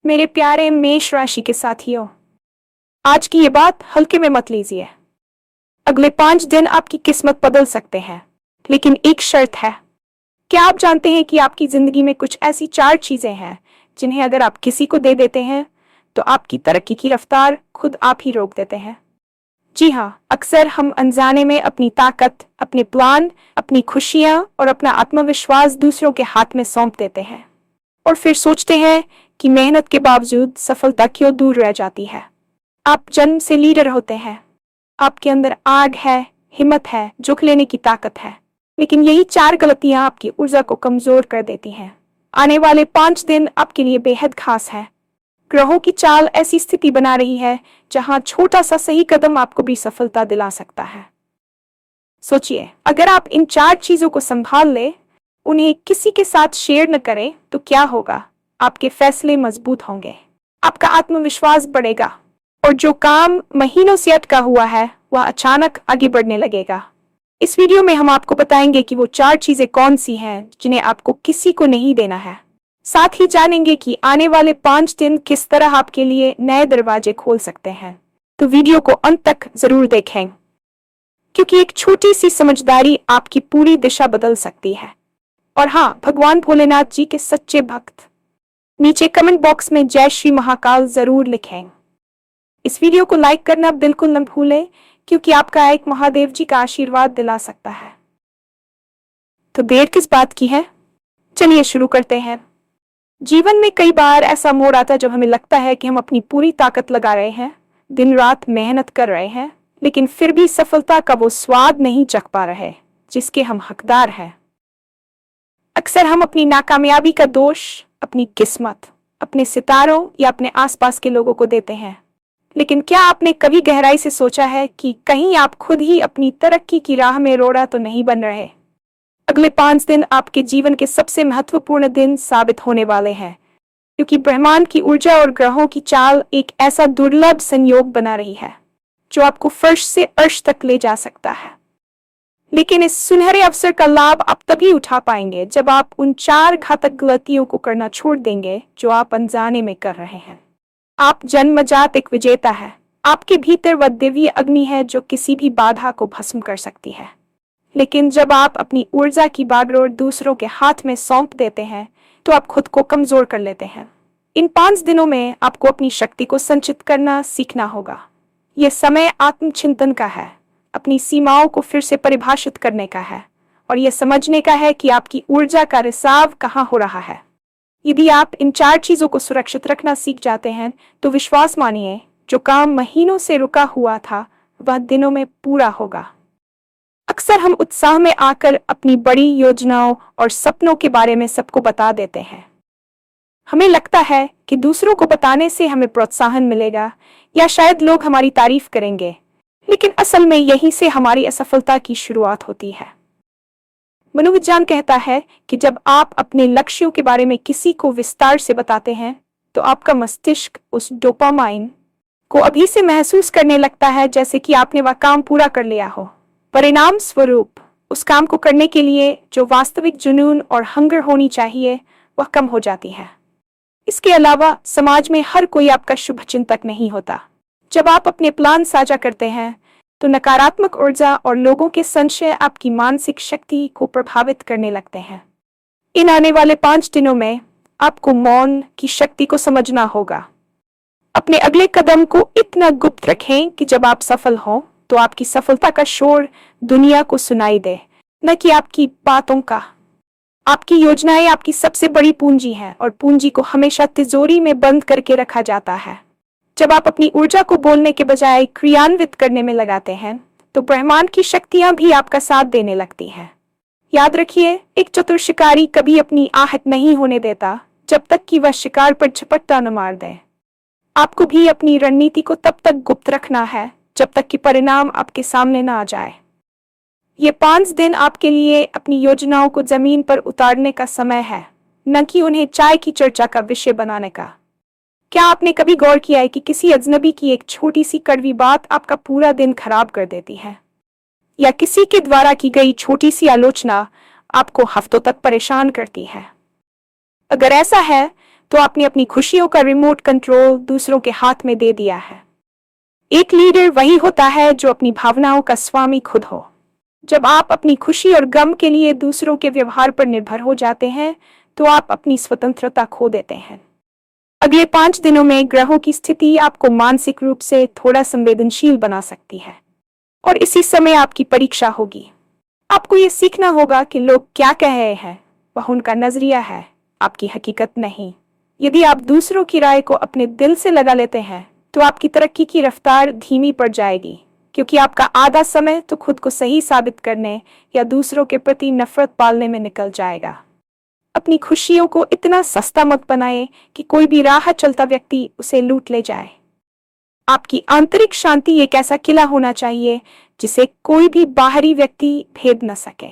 मेरे प्यारे मेष राशि के साथियों, आज की ये बात हल्के में मत लीजिए। अगले 5 दिन आपकी किस्मत बदल सकते हैं, लेकिन एक शर्त है। क्या आप जानते हैं कि आपकी जिंदगी में कुछ ऐसी 4 चीजें हैं जिन्हें अगर आप किसी को दे देते हैं तो आपकी तरक्की की रफ्तार खुद आप ही रोक देते हैं। जी हाँ, अक्सर हम अनजाने में अपनी ताकत, अपने प्लान, अपनी खुशियां और अपना आत्मविश्वास दूसरों के हाथ में सौंप देते हैं और फिर सोचते हैं कि मेहनत के बावजूद सफलता क्यों दूर रह जाती है। आप जन्म से लीडर होते हैं, आपके अंदर आग है, हिम्मत है, झुक लेने की ताकत है, लेकिन यही 4 गलतियां आपकी ऊर्जा को कमजोर कर देती हैं। आने वाले 5 दिन आपके लिए बेहद खास है। ग्रहों की चाल ऐसी स्थिति बना रही है जहां छोटा सा सही कदम आपको भी सफलता दिला सकता है। सोचिए, अगर आप इन 4 चीजों को संभाल ले, उन्हें किसी के साथ शेयर न करें, तो क्या होगा? आपके फैसले मजबूत होंगे, आपका आत्मविश्वास बढ़ेगा और जो काम महीनों से अटका हुआ है वह अचानक आगे बढ़ने लगेगा। इस वीडियो में हम आपको बताएंगे कि वो 4 चीजें कौन सी हैं जिन्हें आपको किसी को नहीं देना है। साथ ही जानेंगे कि आने वाले 5 दिन किस तरह आपके लिए नए दरवाजे खोल सकते हैं। तो वीडियो को अंत तक जरूर देखें, क्योंकि एक छोटी सी समझदारी आपकी पूरी दिशा बदल सकती है। और हाँ, भगवान भोलेनाथ जी के सच्चे भक्त नीचे कमेंट बॉक्स में जय श्री महाकाल जरूर लिखें। इस वीडियो को लाइक करना बिल्कुल न भूलें, क्योंकि आपका एक महादेव जी का आशीर्वाद दिला सकता है। तो देर किस बात की है, चलिए शुरू करते हैं। जीवन में कई बार ऐसा मोड़ आता है जब हमें लगता है कि हम अपनी पूरी ताकत लगा रहे हैं, दिन रात मेहनत कर रहे हैं, लेकिन फिर भी सफलता का वो स्वाद नहीं चख पा रहे जिसके हम हकदार हैं। अक्सर हम अपनी नाकामयाबी का दोष अपनी किस्मत, अपने सितारों या अपने आसपास के लोगों को देते हैं। लेकिन क्या आपने कभी गहराई से सोचा है कि कहीं आप खुद ही अपनी तरक्की की राह में रोड़ा तो नहीं बन रहे? अगले 5 दिन आपके जीवन के सबसे महत्वपूर्ण दिन साबित होने वाले हैं, क्योंकि ब्रह्मांड की ऊर्जा और ग्रहों की चाल एक ऐसा दुर्लभ संयोग बना रही है जो आपको फर्श से अर्श तक ले जा सकता है। लेकिन इस सुनहरे अवसर का लाभ आप तभी उठा पाएंगे जब आप उन 4 घातक गलतियों को करना छोड़ देंगे जो आप अनजाने में कर रहे हैं। आप जन्मजात एक विजेता है। आपके भीतर वह दिव्य अग्नि है जो किसी भी बाधा को भस्म कर सकती है। लेकिन जब आप अपनी ऊर्जा की बागडोर दूसरों के हाथ में सौंप देते हैं तो आप खुद को कमजोर कर लेते हैं। इन 5 दिनों में आपको अपनी शक्ति को संचित करना सीखना होगा। यह समय आत्मचिंतन का है, अपनी सीमाओं को फिर से परिभाषित करने का है और यह समझने का है कि आपकी ऊर्जा का रिसाव कहाँ हो रहा है। यदि आप इन 4 चीजों को सुरक्षित रखना सीख जाते हैं तो विश्वास मानिए, जो काम महीनों से रुका हुआ था वह दिनों में पूरा होगा। अक्सर हम उत्साह में आकर अपनी बड़ी योजनाओं और सपनों के बारे में सबको बता देते हैं। हमें लगता है कि दूसरों को बताने से हमें प्रोत्साहन मिलेगा या शायद लोग हमारी तारीफ करेंगे, लेकिन असल में यहीं से हमारी असफलता की शुरुआत होती है। मनोविज्ञान कहता है कि जब आप अपने लक्ष्यों के बारे में किसी को विस्तार से बताते हैं तो आपका मस्तिष्क उस डोपामाइन को अभी से महसूस करने लगता है जैसे कि आपने वह काम पूरा कर लिया हो। परिणाम स्वरूप उस काम को करने के लिए जो वास्तविक जुनून और हंगर होनी चाहिए वह कम हो जाती है। इसके अलावा समाज में हर कोई आपका शुभ चिंतक नहीं होता। जब आप अपने प्लान साझा करते हैं तो नकारात्मक ऊर्जा और लोगों के संशय आपकी मानसिक शक्ति को प्रभावित करने लगते हैं। इन आने वाले 5 दिनों में आपको मौन की शक्ति को समझना होगा। अपने अगले कदम को इतना गुप्त रखें कि जब आप सफल हों तो आपकी सफलता का शोर दुनिया को सुनाई दे, न कि आपकी बातों का। आपकी योजनाएं आपकी सबसे बड़ी पूंजी हैं और पूंजी को हमेशा तिजोरी में बंद करके रखा जाता है। जब आप अपनी ऊर्जा को बोलने के बजाय क्रियान्वित करने में लगाते हैं तो ब्रह्मांड की शक्तियां भी आपका साथ देने लगती हैं। याद रखिए, एक चतुर शिकारी कभी अपनी आहट नहीं होने देता जब तक कि वह शिकार पर झपट्टा न मार दे। आपको भी अपनी रणनीति को तब तक गुप्त रखना है जब तक कि परिणाम आपके सामने न आ जाए। ये 5 दिन आपके लिए अपनी योजनाओं को जमीन पर उतारने का समय है, न कि उन्हें चाय की चर्चा का विषय बनाने का। क्या आपने कभी गौर किया है कि किसी अजनबी की एक छोटी सी कड़वी बात आपका पूरा दिन खराब कर देती है, या किसी के द्वारा की गई छोटी सी आलोचना आपको हफ्तों तक परेशान करती है? अगर ऐसा है तो आपने अपनी खुशियों का रिमोट कंट्रोल दूसरों के हाथ में दे दिया है। एक लीडर वही होता है जो अपनी भावनाओं का स्वामी खुद हो। जब आप अपनी खुशी और गम के लिए दूसरों के व्यवहार पर निर्भर हो जाते हैं तो आप अपनी स्वतंत्रता खो देते हैं। अगले 5 दिनों में ग्रहों की स्थिति आपको मानसिक रूप से थोड़ा संवेदनशील बना सकती है और इसी समय आपकी परीक्षा होगी। आपको ये सीखना होगा कि लोग क्या कह रहे हैं वह उनका नजरिया है, आपकी हकीकत नहीं। यदि आप दूसरों की राय को अपने दिल से लगा लेते हैं तो आपकी तरक्की की रफ्तार धीमी पड़ जाएगी, क्योंकि आपका आधा समय तो खुद को सही साबित करने या दूसरों के प्रति नफरत पालने में निकल जाएगा। अपनी खुशियों को इतना सस्ता मत बनाएं कि कोई भी राह चलता व्यक्ति उसे लूट ले जाए। आपकी आंतरिक शांति एक ऐसा किला होना चाहिए जिसे कोई भी बाहरी व्यक्ति भेद न सके।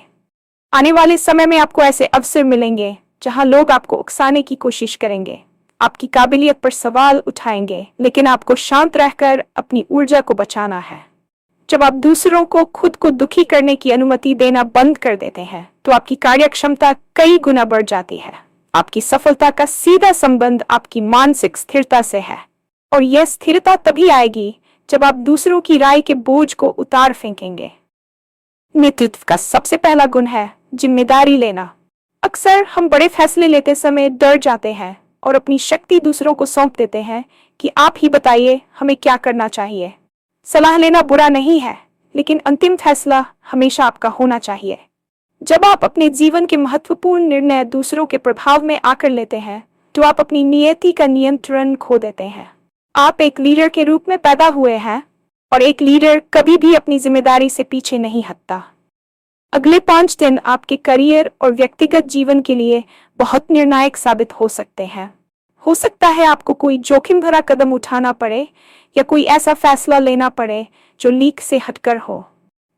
आने वाले समय में आपको ऐसे अवसर मिलेंगे जहां लोग आपको उकसाने की कोशिश करेंगे, आपकी काबिलियत पर सवाल उठाएंगे, लेकिन आपको शांत रहकर अपनी ऊर्जा को बचाना है। जब आप दूसरों को खुद को दुखी करने की अनुमति देना बंद कर देते हैं तो आपकी कार्यक्षमता कई गुना बढ़ जाती है। आपकी सफलता का सीधा संबंध आपकी मानसिक स्थिरता से है और यह स्थिरता तभी आएगी जब आप दूसरों की राय के बोझ को उतार फेंकेंगे। नेतृत्व का सबसे पहला गुण है जिम्मेदारी लेना। अक्सर हम बड़े फैसले लेते समय डर जाते हैं और अपनी शक्ति दूसरों को सौंप देते हैं कि आप ही बताइए हमें क्या करना चाहिए। सलाह लेना बुरा नहीं है, लेकिन अंतिम फैसला हमेशा आपका होना चाहिए। जब आप अपने जीवन के महत्वपूर्ण निर्णय दूसरों के प्रभाव में आकर लेते हैं तो आप अपनी नियति का नियंत्रण खो देते हैं। आप एक लीडर के रूप में पैदा हुए हैं और एक लीडर कभी भी अपनी जिम्मेदारी से पीछे नहीं हटता। अगले 5 दिन आपके करियर और व्यक्तिगत जीवन के लिए बहुत निर्णायक साबित हो सकते हैं। हो सकता है आपको कोई जोखिम भरा कदम उठाना पड़े या कोई ऐसा फैसला लेना पड़े जो लीक से हटकर हो।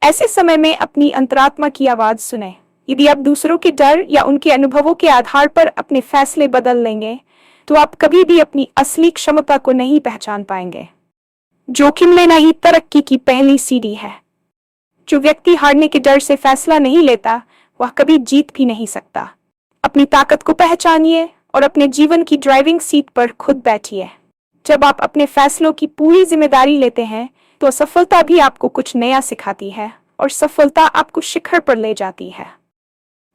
ऐसे समय में अपनी अंतरात्मा की आवाज सुने। यदि आप दूसरों के डर या उनके अनुभवों के आधार पर अपने फैसले बदल लेंगे तो आप कभी भी अपनी असली क्षमता को नहीं पहचान पाएंगे। जोखिम लेना ही तरक्की की पहली सीढ़ी है। जो व्यक्ति हारने के डर से फैसला नहीं लेता वह कभी जीत भी नहीं सकता। अपनी ताकत को पहचानिए और अपने जीवन की ड्राइविंग सीट पर खुद बैठिए। जब आप अपने फैसलों की पूरी जिम्मेदारी लेते हैं तो असफलता भी आपको कुछ नया सिखाती है और सफलता आपको शिखर पर ले जाती है।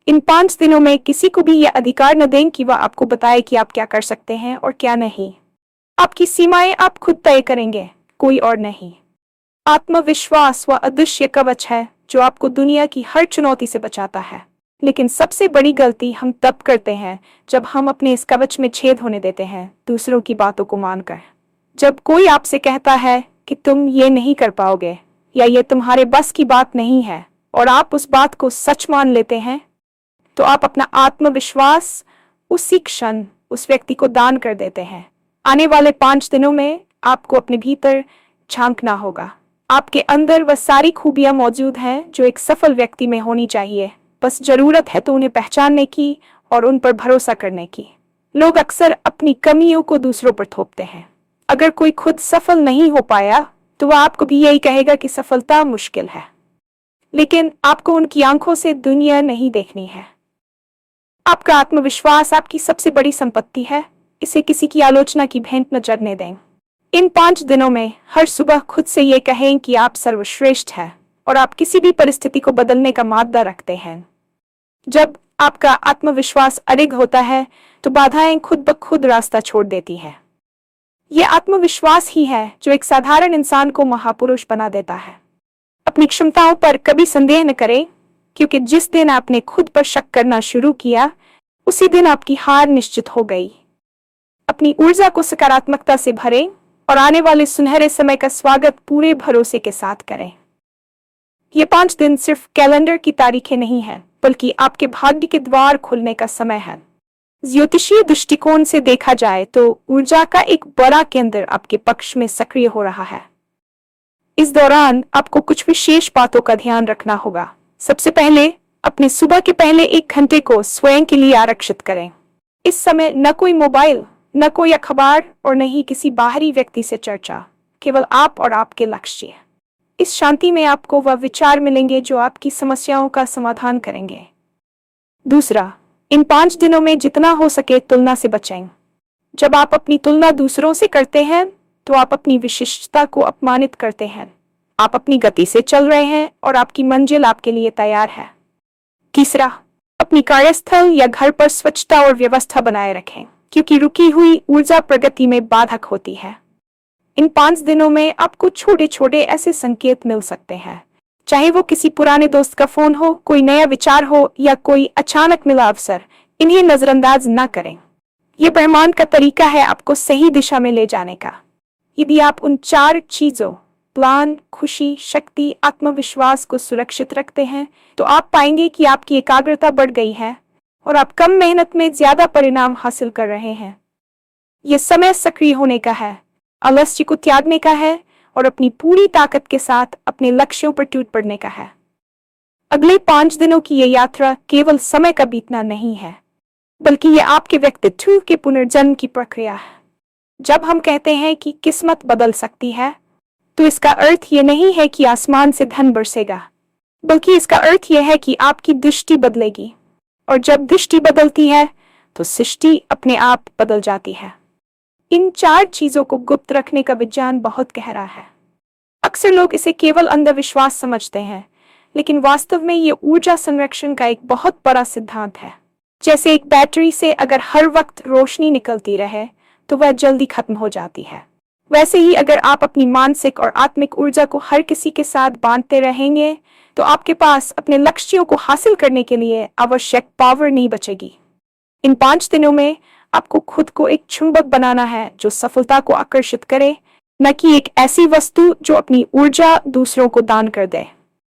इन 5 दिनों में किसी को भी यह अधिकार न दें कि वह आपको बताए कि आप क्या कर सकते हैं और क्या नहीं। आपकी सीमाएं आप खुद तय करेंगे, कोई और नहीं। आत्मविश्वास वह अदृश्य कवच है जो आपको दुनिया की हर चुनौती से बचाता है, लेकिन सबसे बड़ी गलती हम तब करते हैं जब हम अपने इस कवच में छेद होने देते हैं दूसरों की बातों को मानकर। जब कोई आपसे कहता है कि तुम ये नहीं कर पाओगे या ये तुम्हारे बस की बात नहीं है और आप उस बात को सच मान लेते हैं तो आप अपना आत्मविश्वास उसी क्षण उस व्यक्ति को दान कर देते हैं। आने वाले 5 दिनों में आपको अपने भीतर झांकना होगा। आपके अंदर वह सारी खूबियां मौजूद हैं जो एक सफल व्यक्ति में होनी चाहिए, बस जरूरत है तो उन्हें पहचानने की और उन पर भरोसा करने की। लोग अक्सर अपनी कमियों को दूसरों पर थोपते हैं। अगर कोई खुद सफल नहीं हो पाया तो वह आपको भी यही कहेगा कि सफलता मुश्किल है, लेकिन आपको उनकी आंखों से दुनिया नहीं देखनी है। आपका आत्मविश्वास आपकी सबसे बड़ी संपत्ति है, इसे किसी की आलोचना की भेंट न चढ़ने दें। इन 5 दिनों में हर सुबह खुद से ये कहें कि आप सर्वश्रेष्ठ हैं और आप किसी भी परिस्थिति को बदलने का मादा रखते हैं। जब आपका आत्मविश्वास अडिग होता है तो बाधाएं खुद ब खुद रास्ता छोड़ देती हैं। यह आत्मविश्वास ही है जो एक साधारण इंसान को महापुरुष बना देता है। अपनी क्षमताओं पर कभी संदेह न करें, क्योंकि जिस दिन आपने खुद पर शक करना शुरू किया उसी दिन आपकी हार निश्चित हो गई। अपनी ऊर्जा को सकारात्मकता से भरें और आने वाले सुनहरे समय का स्वागत पूरे भरोसे के साथ करें। ये 5 दिन सिर्फ कैलेंडर की तारीखें नहीं हैं, बल्कि आपके भाग्य के द्वार खुलने का समय है। ज्योतिषीय दृष्टिकोण से देखा जाए तो ऊर्जा का एक बड़ा केंद्र आपके पक्ष में सक्रिय हो रहा है। इस दौरान आपको कुछ विशेष बातों का ध्यान रखना होगा। सबसे पहले अपने सुबह के पहले 1 घंटे को स्वयं के लिए आरक्षित करें। इस समय न कोई मोबाइल, न कोई अखबार और न ही किसी बाहरी व्यक्ति से चर्चा, केवल आप और आपके लक्ष्य। इस शांति में आपको वह विचार मिलेंगे जो आपकी समस्याओं का समाधान करेंगे। दूसरा, इन 5 दिनों में जितना हो सके तुलना से बचें। जब आप अपनी तुलना दूसरों से करते हैं तो आप अपनी विशिष्टता को अपमानित करते हैं। आप अपनी गति से चल रहे हैं और आपकी मंजिल आपके लिए तैयार है। तीसरा, अपनी कार्यस्थल या घर पर स्वच्छता और व्यवस्था बनाए रखें, क्योंकि रुकी हुई ऊर्जा प्रगति में बाधक होती है। इन 5 दिनों में आपको छोटे छोटे ऐसे संकेत मिल सकते हैं, चाहे वो किसी पुराने दोस्त का फोन हो, कोई नया विचार हो या कोई अचानक मिला अवसर। इन्हें नजरअंदाज न करें। ये ब्रह्मांड का तरीका है आपको सही दिशा में ले जाने का। यदि आप उन 4 चीजों प्लान, खुशी, शक्ति, आत्मविश्वास को सुरक्षित रखते हैं तो आप पाएंगे कि आपकी एकाग्रता बढ़ गई है और आप कम मेहनत में ज्यादा परिणाम हासिल कर रहे हैं। यह समय सक्रिय होने का है, आलस्य को त्यागने का है और अपनी पूरी ताकत के साथ अपने लक्ष्यों पर टूट पड़ने का है। अगले 5 दिनों की यह यात्रा केवल समय का बीतना नहीं है, बल्कि यह आपके व्यक्तित्व के पुनर्जन्म की प्रक्रिया है। जब हम कहते हैं कि किस्मत बदल सकती है, तो इसका अर्थ यह नहीं है कि आसमान से धन बरसेगा, बल्कि इसका अर्थ यह है कि आपकी दृष्टि बदलेगी। और जब दृष्टि बदलती है तो सृष्टि अपने आप बदल जाती है। इन 4 चीजों को गुप्त रखने का विज्ञान बहुत गहरा है। अक्सर लोग इसे केवल अंधविश्वास समझते हैं, लेकिन वास्तव में ये ऊर्जा संरक्षण का एक बहुत बड़ा सिद्धांत है। जैसे एक बैटरी से अगर हर वक्त रोशनी निकलती रहे तो वह जल्दी खत्म हो जाती है, वैसे ही अगर आप अपनी मानसिक और आत्मिक ऊर्जा को हर किसी के साथ बांटते रहेंगे तो आपके पास अपने लक्ष्यों को हासिल करने के लिए आवश्यक पावर नहीं बचेगी। इन 5 दिनों में आपको खुद को एक चुंबक बनाना है जो सफलता को आकर्षित करे, न कि एक ऐसी वस्तु जो अपनी ऊर्जा दूसरों को दान कर दे।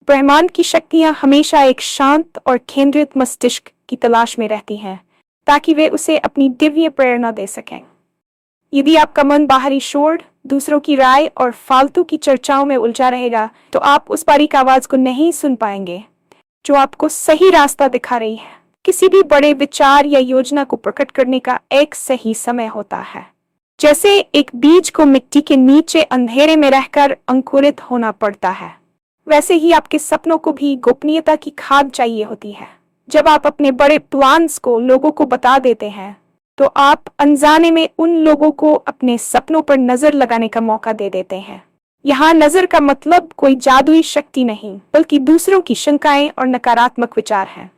ब्रह्मांड की शक्तियां हमेशा एक शांत और केंद्रित मस्तिष्क की तलाश में रहती हैं, ताकि वे उसे अपनी दिव्य प्रेरणा दे सकें। यदि आपका मन बाहरी शोर, दूसरों की राय और फालतू की चर्चाओं में उलझा रहेगा तो आप उस बारीक आवाज को नहीं सुन पाएंगे जो आपको सही रास्ता दिखा रही है। किसी भी बड़े विचार या योजना को प्रकट करने का एक सही समय होता है। जैसे एक बीज को मिट्टी के नीचे अंधेरे में रहकर अंकुरित होना पड़ता है, वैसे ही आपके सपनों को भी गोपनीयता की खाद चाहिए होती है। जब आप अपने बड़े प्लान्स को लोगों को बता देते हैं तो आप अनजाने में उन लोगों को अपने सपनों पर नजर लगाने का मौका दे देते हैं। यहाँ नजर का मतलब कोई जादुई शक्ति नहीं, बल्कि दूसरों की शंकाएं और नकारात्मक विचार हैं।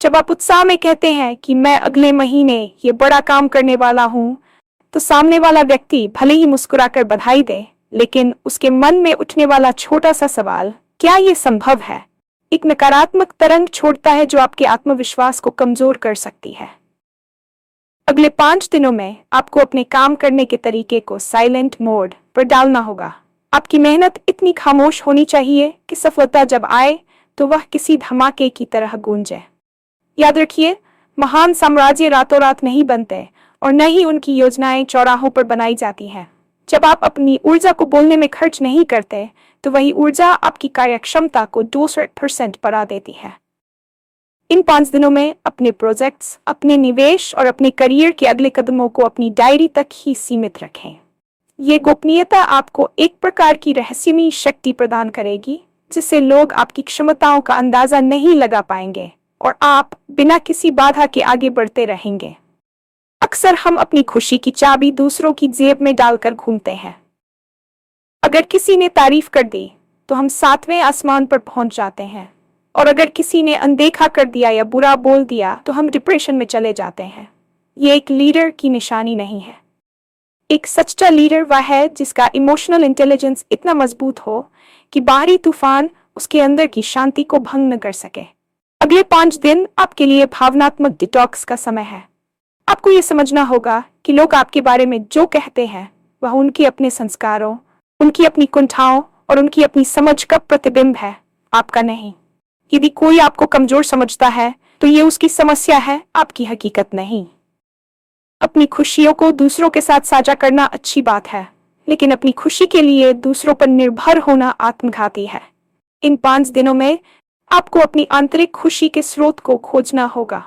जब आप उत्साह में कहते हैं कि मैं अगले महीने ये बड़ा काम करने वाला हूँ, तो सामने वाला व्यक्ति भले ही मुस्कुराकर बधाई दे, लेकिन उसके मन में उठने वाला छोटा सा सवाल, क्या ये संभव है, एक नकारात्मक तरंग छोड़ता है जो आपके आत्मविश्वास को कमजोर कर सकती है। अगले 5 दिनों में आपको अपने काम करने के तरीके को साइलेंट मोड पर डालना होगा। आपकी मेहनत इतनी खामोश होनी चाहिए कि सफलता जब आए तो वह किसी धमाके की तरह गूंजे। याद रखिए, महान साम्राज्य रातों रात नहीं बनते और न ही उनकी योजनाएं चौराहों पर बनाई जाती हैं। जब आप अपनी ऊर्जा को बोलने में खर्च नहीं करते तो वही ऊर्जा आपकी कार्यक्षमता को 200% बढ़ा देती है। इन 5 दिनों में अपने प्रोजेक्ट्स, अपने निवेश और अपने करियर के अगले कदमों को अपनी डायरी तक ही सीमित रखें। ये गोपनीयता आपको एक प्रकार की रहस्यमयी शक्ति प्रदान करेगी जिससे लोग आपकी क्षमताओं का अंदाजा नहीं लगा पाएंगे और आप बिना किसी बाधा के आगे बढ़ते रहेंगे। अक्सर हम अपनी खुशी की चाबी दूसरों की जेब में डालकर घूमते हैं। अगर किसी ने तारीफ कर दी तो हम 7वें आसमान पर पहुंच जाते हैं, और अगर किसी ने अनदेखा कर दिया या बुरा बोल दिया तो हम डिप्रेशन में चले जाते हैं। ये एक लीडर की निशानी नहीं है। एक सच्चा लीडर वह है जिसका इमोशनल इंटेलिजेंस इतना मजबूत हो कि बाहरी तूफान उसके अंदर की शांति को भंग न कर सके। अगले 5 दिन आपके लिए भावनात्मक डिटॉक्स का समय है। आपको ये समझना होगा कि लोग आपके बारे में जो कहते हैं वह उनके अपने संस्कारों, उनकी अपनी कुंठाओं और उनकी अपनी समझ का प्रतिबिंब है, आपका नहीं। यदि कोई आपको कमजोर समझता है तो ये उसकी समस्या है, आपकी हकीकत नहीं। अपनी खुशियों को दूसरों के साथ साझा करना अच्छी बात है, लेकिन अपनी खुशी के लिए दूसरों पर निर्भर होना आत्मघाती है। इन 5 दिनों में आपको अपनी आंतरिक खुशी के स्रोत को खोजना होगा।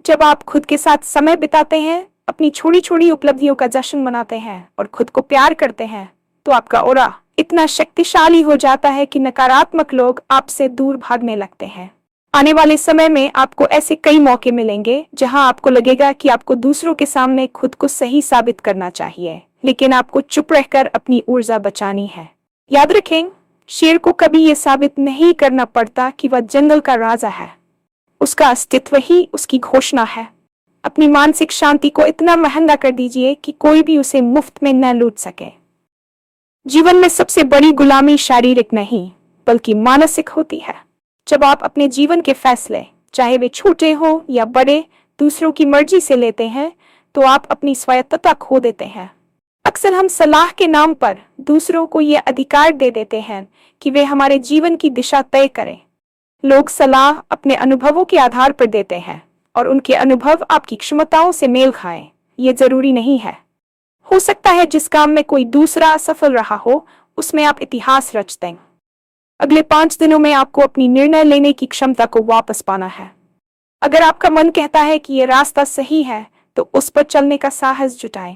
जब आप खुद के साथ समय बिताते हैं, अपनी छोटी छोटी उपलब्धियों का जश्न मनाते हैं और खुद को प्यार करते हैं, तो आपका ऑरा इतना शक्तिशाली हो जाता है कि नकारात्मक लोग आपसे दूर भागने लगते हैं। आने वाले समय में आपको ऐसे कई मौके मिलेंगे जहां आपको लगेगा कि आपको दूसरों के सामने खुद को सही साबित करना चाहिए, लेकिन आपको चुप रहकर अपनी ऊर्जा बचानी है। याद रखें, शेर को कभी यह साबित नहीं करना पड़ता कि वह जंगल का राजा है। उसका अस्तित्व ही उसकी घोषणा है। अपनी मानसिक शांति को इतना महंगा कर दीजिए कि कोई भी उसे मुफ्त में न लूट सके। जीवन में सबसे बड़ी गुलामी शारीरिक नहीं बल्कि मानसिक होती है। जब आप अपने जीवन के फैसले, चाहे वे छोटे हो या बड़े, दूसरों की मर्जी से लेते हैं तो आप अपनी स्वायत्तता खो देते हैं। अक्सर हम सलाह के नाम पर दूसरों को यह अधिकार दे देते हैं कि वे हमारे जीवन की दिशा तय करें। लोग सलाह अपने अनुभवों के आधार पर देते हैं और उनके अनुभव आपकी क्षमताओं से मेल खाएं। ये जरूरी नहीं है। हो सकता है जिस काम में कोई दूसरा असफल रहा हो उसमें आप इतिहास रच दें। अगले 5 दिनों में आपको अपनी निर्णय लेने की क्षमता को वापस पाना है। अगर आपका मन कहता है कि यह रास्ता सही है तो उस पर चलने का साहस जुटाएं।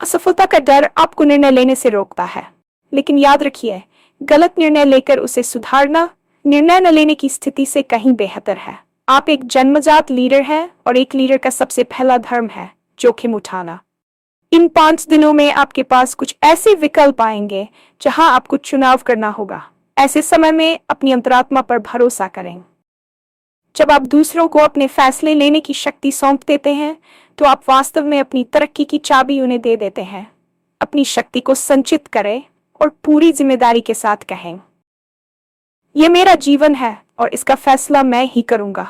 असफलता का डर आपको निर्णय लेने से रोकता है, लेकिन याद रखिए, गलत निर्णय लेकर उसे सुधारना निर्णय न लेने की स्थिति से कहीं बेहतर है। आप एक जन्मजात लीडर हैं और एक लीडर का सबसे पहला धर्म है जोखिम उठाना। इन 5 दिनों में आपके पास कुछ ऐसे विकल्प आएंगे जहां आपको चुनाव करना होगा। ऐसे समय में अपनी अंतरात्मा पर भरोसा करें। जब आप दूसरों को अपने फैसले लेने की शक्ति सौंप देते हैं तो आप वास्तव में अपनी तरक्की की चाबी उन्हें दे देते हैं। अपनी शक्ति को संचित करें और पूरी जिम्मेदारी के साथ कहें, यह मेरा जीवन है और इसका फैसला मैं ही करूंगा।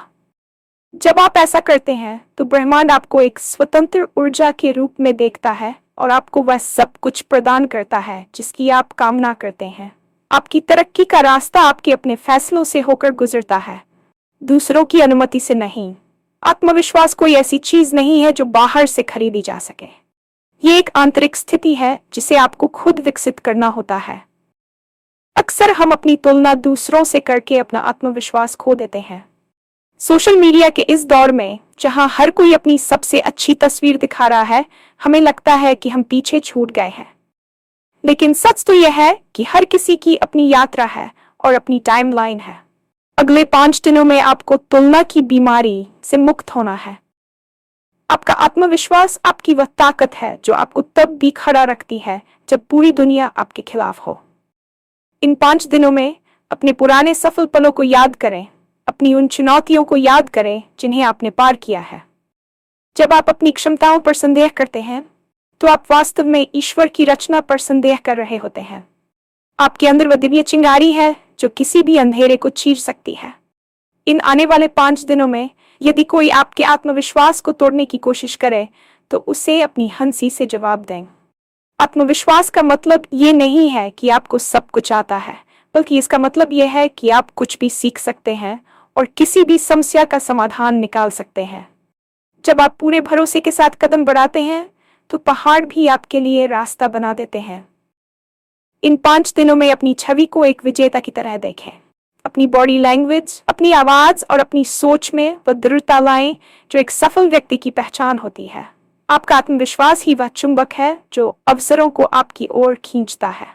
जब आप ऐसा करते हैं तो ब्रह्मांड आपको एक स्वतंत्र ऊर्जा के रूप में देखता है और आपको वह सब कुछ प्रदान करता है जिसकी आप कामना करते हैं। आपकी तरक्की का रास्ता आपके अपने फैसलों से होकर गुजरता है, दूसरों की अनुमति से नहीं। आत्मविश्वास कोई ऐसी चीज नहीं है जो बाहर से खरीदी जा सके। ये एक आंतरिक स्थिति है जिसे आपको खुद विकसित करना होता है। अक्सर हम अपनी तुलना दूसरों से करके अपना आत्मविश्वास खो देते हैं। सोशल मीडिया के इस दौर में जहां हर कोई अपनी सबसे अच्छी तस्वीर दिखा रहा है, हमें लगता है कि हम पीछे छूट गए हैं। लेकिन सच तो यह है कि हर किसी की अपनी यात्रा है और अपनी टाइमलाइन है। अगले 5 दिनों में आपको तुलना की बीमारी से मुक्त होना है। आपका आत्मविश्वास आपकी वह ताकत है जो आपको तब भी खड़ा रखती है जब पूरी दुनिया आपके खिलाफ हो। इन 5 दिनों में अपने पुराने सफल पलों को याद करें, अपनी उन चुनौतियों को याद करें जिन्हें आपने पार किया है। जब आप अपनी क्षमताओं पर संदेह करते हैं तो आप वास्तव में ईश्वर की रचना पर संदेह कर रहे होते हैं। आपके अंदर वह दिव्य चिंगारी है जो किसी भी अंधेरे को चीर सकती है। इन आने वाले 5 दिनों में यदि कोई आपके आत्मविश्वास को तोड़ने की कोशिश करे तो उसे अपनी हंसी से जवाब दें। आत्मविश्वास का मतलब ये नहीं है कि आपको सब कुछ आता है, बल्कि इसका मतलब यह है कि आप कुछ भी सीख सकते हैं और किसी भी समस्या का समाधान निकाल सकते हैं। जब आप पूरे भरोसे के साथ कदम बढ़ाते हैं तो पहाड़ भी आपके लिए रास्ता बना देते हैं। इन 5 दिनों में अपनी छवि को एक विजेता की तरह देखें। अपनी बॉडी लैंग्वेज, अपनी आवाज और अपनी सोच में वह दृढ़ता लाएं जो एक सफल व्यक्ति की पहचान होती है। आपका आत्मविश्वास ही वह चुंबक है जो अवसरों को आपकी ओर खींचता है।